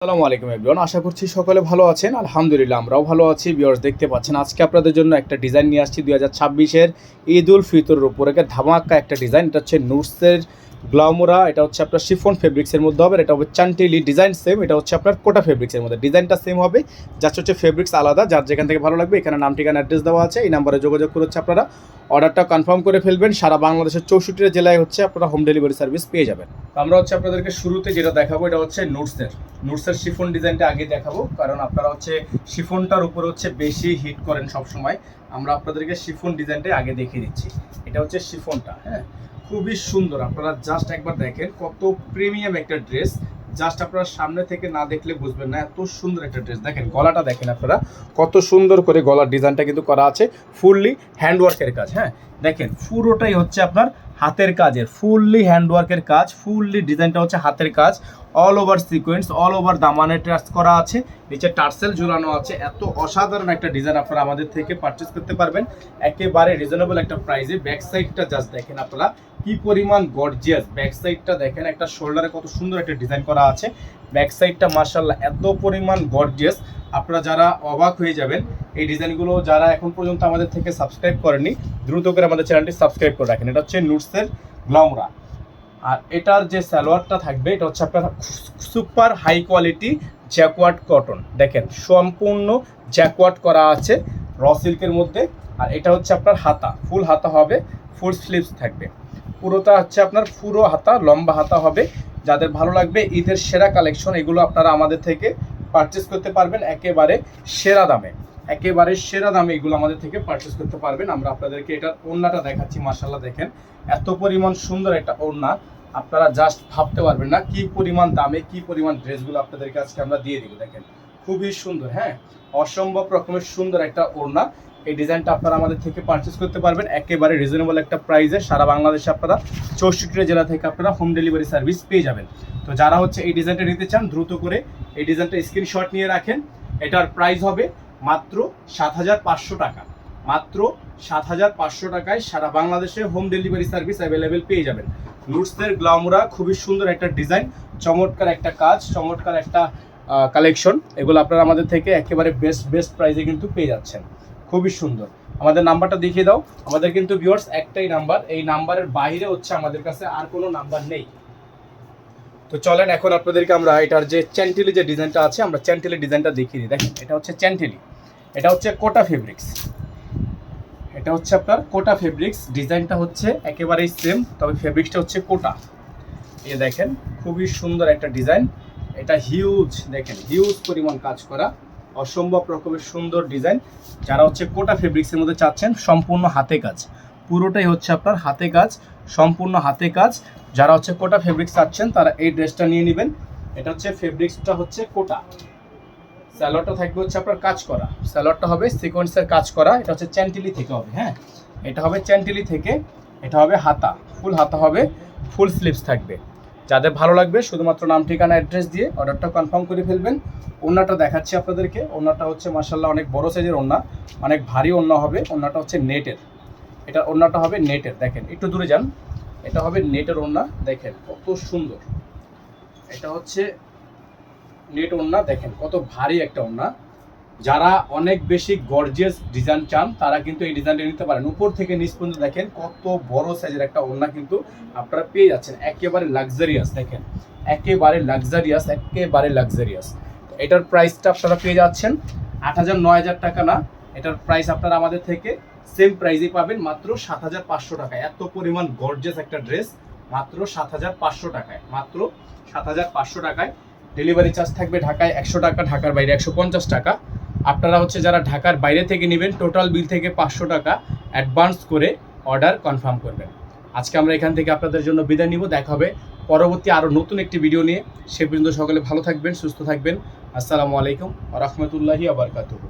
আসসালামু আলাইকুম এভরিওয়ান, আশা করছি সকলে ভালো আছেন। আলহামদুলিল্লাহ আমরাও ভালো আছি। ভিউয়ার্স দেখতে পাচ্ছেন আজকে আপনাদের জন্য একটা ডিজাইন নিয়ে আসছি 2026-এর ঈদ উল ফিতরের উপরে ধামাকা একটা ডিজাইন। এটা হচ্ছে নুটসের গ্লামোরা, এটা হচ্ছে আপনার শিফন ফেব্রিক্সের মধ্যে হবে। এটা হবে চান্টিলি ডিজাইন সেম, এটা হচ্ছে আপনার কোটা ফেব্রিক্সের মধ্যে। ডিজাইনটা সেম হবে, জাস্ট হচ্ছে ফেব্রিক্স আলাদা। যার যেখান থেকে ভালো লাগবে এখানে নাম ঠিকানা অ্যাড্রেস দেওয়া আছে, এই নাম্বারে যোগাযোগ করে হচ্ছে আপনারা অর্ডারটা কনফার্ম করে ফেলবেন। সারা বাংলাদেশের 64 জেলায় হচ্ছে আপনারা হোম ডেলিভারি সার্ভিস পেয়ে যাবেন। তো আমরা হচ্ছে আপনাদেরকে শুরুতে যেটা দেখাবো এটা হচ্ছে নুটসের শিফন ডিজাইনটা আগে দেখাবো, কারণ আপনারা হচ্ছে শিফনটার উপরে হচ্ছে বেশি হিট করেন সবসময়। আমরা আপনাদেরকে শিফন ডিজাইনটা আগে দেখিয়ে দিচ্ছি। এটা হচ্ছে শিফনটা, হ্যাঁ, খুবই সুন্দর। আপনারা জাস্ট একবার দেখেন কত প্রিমিয়াম একটা ড্রেস। জাস্ট আপনারা সামনে থেকে না দেখলে বুঝবেন না, এত সুন্দর একটা ড্রেস। দেখেন গলাটা দেখেন আপনারা, কত সুন্দর করে গলার ডিজাইনটা কিন্তু করা আছে, ফুললি হ্যান্ডওয়ার্কের কাজ। হ্যাঁ দেখেন পুরোটাই হচ্ছে আপনার হাতের কাজের, ফুললি হ্যান্ডওয়ার্কের কাজ, ফুললি ডিজাইনটা হচ্ছে হাতের কাজ। All over sequence, all over দামানে ট্রাস করা আছে, নিচে টার্সেল ঝুলানো আছে। এত অসাধারণ একটা ডিজাইন আপনারা আমাদের থেকে পারচেস করতে পারবেন একেবারে রিজনেবল একটা প্রাইসে। ব্যাক সাইডটা জাস্ট দেখেন আপনারা কি পরিমাণ গর্জিয়াস। ব্যাক সাইডটা দেখেন, একটা শোল্ডারে কত সুন্দর একটা ডিজাইন করা আছে। ব্যাক সাইডটা মাশাআল্লাহ এত পরিমাণ গর্জিয়াস, আপনারা যারা অবাক হয়ে যাবেন। এই ডিজাইনগুলো যারা এখন পর্যন্ত আমাদের থেকে সাবস্ক্রাইব করেননি, দ্রুত করে আমাদের চ্যানেলটি সাবস্ক্রাইব করে রাখেন। এটা হচ্ছে নুটসের গ্লামোরা। আর এটার যে সালোয়ারটা থাকবে এটা হচ্ছে আপনার super high quality jacquard cotton. দেখেন সম্পূর্ণ জ্যাকওয়ার্ড করা আছে র সিল্কের মধ্যে। আর এটা হচ্ছে আপনার হাতা, ফুল হাতা হবে, ফুল স্লিভস থাকবে। পুরোটা হচ্ছে আপনার পুরো হাতা, লম্বা হাতা হবে। যাদের ভালো লাগবে ঈদের সেরা কালেকশন, এগুলো আপনারা আমাদের থেকে পারচেস করতে পারবেন একেবারে সেরা দামে। একেবারে সেরা দামে এগুলো আমাদের থেকে পারচেস করতে পারবেন। আমরা আপনাদেরকে এটার ওড়নাটা দেখাচ্ছি। মাশাআল্লাহ দেখেন এত পরিমাণ সুন্দর একটা ওড়না, আপনারা জাস্ট ভাবতে পারবেন না কি পরিমাণ দামে কি পরিমাণ ড্রেসগুলো আপনাদেরকে আজকে আমরা দিয়ে দিব। দেখেন খুবই সুন্দর, হ্যাঁ, অসম্ভব রকমের সুন্দর একটা ওড়না। এই ডিজাইনটা আপনারা আমাদের থেকে পারচেস করতে পারবেন একেবারে রিজনেবল একটা প্রাইসে। সারা বাংলাদেশে আপনারা 64 জেলা থেকে আপনারা হোম ডেলিভারি সার্ভিস পেয়ে যাবেন। তো যারা হচ্ছে এই ডিজাইনটা নিতে চান দ্রুত করে এই ডিজাইনটা স্ক্রিনশট নিয়ে রাখেন। এটার প্রাইস হবে মাত্র 7,500 টাকা। মাত্র 7,500 টাকায় সারা বাংলাদেশে হোম ডেলিভারি সার্ভিস অ্যাভেলেবেল পেয়ে যাবেন। নুটসের গ্লামোরা, খুবই সুন্দর একটা ডিজাইন, চমৎকার একটা কাজ, চমৎকার একটা কালেকশন। এগুলো আপনারা আমাদের থেকে একেবারে বেস্ট প্রাইসে কিন্তু পেয়ে যাচ্ছেন। খুবই সুন্দর। আমাদের নাম্বারটা দেখিয়ে দাও। আমাদের কিন্তু ভিউয়ার্স একটাই নাম্বার, এই নাম্বারের বাইরে হচ্ছে আমাদের কাছে আর কোনো নাম্বার নেই। তো চলেন এখন আপনাদেরকে আমরা এটার যে চ্যান্টিলি যে ডিজাইনটা আছে, আমরা চ্যান্টিলি ডিজাইনটা দেখিয়ে দিই। দেখেন এটা হচ্ছে চ্যান্টিলি, এটা হচ্ছে কোটা ফেব্রিক্স। এটা হচ্ছে আপনার কোটা ফেব্রিক্স। ডিজাইনটা হচ্ছে একেবারেই সেম, তবে ফেব্রিক্সটা হচ্ছে কোটা। এই দেখেন খুবই সুন্দর একটা ডিজাইন। এটা হিউজ, দেখেন হিউজ পরিমাণ কাজ করা, অসম্ভব রকমের সুন্দর ডিজাইন। যারা হচ্ছে কোটা ফেব্রিক্সের মধ্যে চাচ্ছেন সম্পূর্ণ হাতে কাজ, পুরোটাই হচ্ছে আপনার হাতে কাজ, সম্পূর্ণ হাতে কাজ। যারা হচ্ছে কোটা ফেব্রিক্স চাচ্ছেন তারা এই ড্রেসটা নিয়ে নেবেন। এটা হচ্ছে ফেব্রিক্সটা হচ্ছে কোটা। স্যালোয়ারটা থাকবে হচ্ছে আপনার কাজ করা, স্যালোয়ারটা হবে সিকোয়েন্সের কাজ করা। এটা হচ্ছে চ্যান্টিলি থেকে হবে, হ্যাঁ, এটা হবে চ্যান্টিলি থেকে। এটা হবে হাতা, ফুল হাতা হবে, ফুল স্লিভস থাকবে। যাদের ভালো লাগবে শুধুমাত্র নাম ঠিকানা অ্যাড্রেস দিয়ে অর্ডারটা কনফার্ম করে ফেলবেন। ওড়নাটা দেখাচ্ছি আপনাদেরকে। ওড়নাটা হচ্ছে মাশাআল্লাহ অনেক বড় সাইজের ওড়না, অনেক ভারী ওড়না হবে। ওড়নাটা হচ্ছে নেটের, এটা ওড়নাটা হবে নেটের। দেখেন একটু দূরে যান, এটা হবে নেটের ওড়না। দেখেন কত সুন্দর, এটা হচ্ছে নেট ওড়না। দেখেন কত ভারী একটা ওড়না। যারা অনেক বেশি গর্জিয়াস ডিজাইন চান তারা কিন্তু এই ডিজাইনটা নিতে পারেন। উপর থেকে নিচ পর্যন্ত দেখেন কত বড় সাইজের একটা ওড়না কিন্তু আপনারা পেয়ে যাচ্ছেন, একেবারে লাক্সারিয়াস। দেখেন একেবারে লাক্সারিয়াস, একেবারে লাক্সারিয়াস। এটার প্রাইসটা আপনারা পেয়ে যাচ্ছেন 8,000 9,000 টাকা না, এটার প্রাইস আপনারা আমাদের থেকে সেম প্রাইসে পাবেন মাত্র 7,500 টাকায়। এত পরিমাণ গর্জিয়াস একটা ড্রেস মাত্র 7,500 টাকায়, মাত্র 7,500 টাকায়। ডেলিভারি চার্জ থাকবে ঢাকায় 100 টাকা, ঢাকার বাইরে 150 টাকা। আপনারা হচ্ছে যারা ঢাকার বাইরে থেকে নেবেন টোটাল বিল থেকে 500 টাকা অ্যাডভান্স করে অর্ডার কনফার্ম করবেন। আজকে আমরা এখান থেকে আপনাদের জন্য বিদায় নিব। দেখা হবে পরবর্তী আরও নতুন একটি ভিডিও নিয়ে। সে পর্যন্ত সকলে ভালো থাকবেন, সুস্থ থাকবেন। আসসালামু আলাইকুম ওয়া রাহমাতুল্লাহি ওয়া বারাকাতুহু।